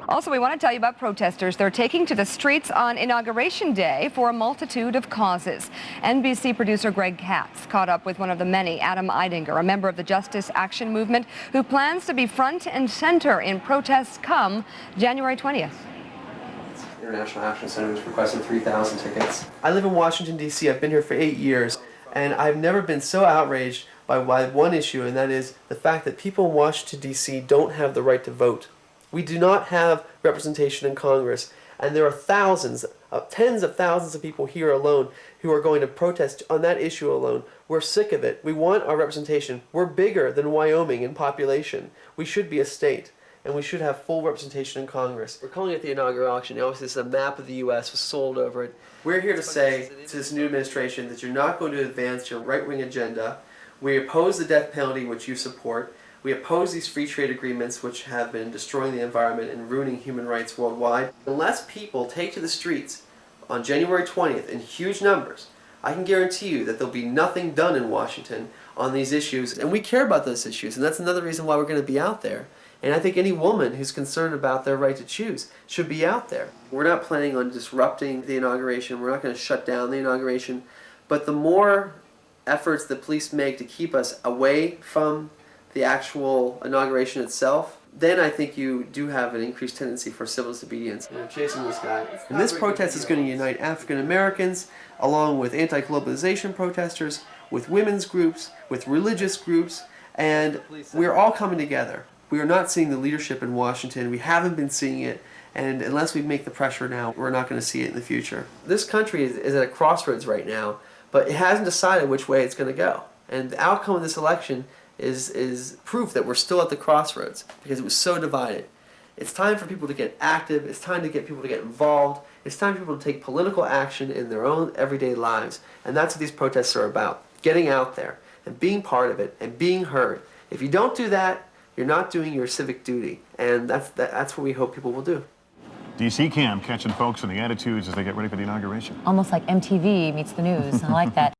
Also, we want to tell you about protesters. They're taking to the streets on Inauguration Day for a multitude of causes. NBC producer Greg Katz caught up with one of the many, Adam Eidinger, a member of the Justice Action Movement, who plans to be front and center in protests come January 20th. International Action Center is requesting 3,000 tickets. I live in Washington, D.C. I've been here for 8 years, and I've never been so outraged by one issue, and that is the fact that people in Washington, D.C. don't have the right to vote. We do not have representation in Congress, and there are thousands, tens of thousands of people here alone who are going to protest on that issue alone. We're sick of it. We want our representation. We're bigger than Wyoming in population. We should be a state, and we should have full representation in Congress. We're calling it the inaugural auction. Obviously, this is a map of the U.S. was sold over it. We're here to say to this new administration that you're not going to advance your right-wing agenda. We oppose the death penalty, which you support. We oppose these free trade agreements, which have been destroying the environment and ruining human rights worldwide. Unless people take to the streets on January 20th in huge numbers, I can guarantee you that there'll be nothing done in Washington on these issues. And we care about those issues, and that's another reason why we're going to be out there. And I think any woman who's concerned about their right to choose should be out there. We're not planning on disrupting the inauguration. We're not going to shut down the inauguration. But the more efforts the police make to keep us away from the actual inauguration itself, then I think you do have an increased tendency for civil disobedience. I'm chasing this guy. And this protest is going to unite African Americans, along with anti-globalization protesters, with women's groups, with religious groups, and we're all coming together. We are not seeing the leadership in Washington. We haven't been seeing it, and unless we make the pressure now, we're not going to see it in the future. This country is at a crossroads right now, but it hasn't decided which way it's going to go. And the outcome of this election is proof that we're still at the crossroads because it was so divided. It's time for people to get active. It's time to get people to get involved. It's time for people to take political action in their own everyday lives. And that's what these protests are about, getting out there and being part of it and being heard. If you don't do that, you're not doing your civic duty. And that's what we hope people will do. DC Cam catching folks and the attitudes as they get ready for the inauguration. Almost like MTV meets the news. I like that.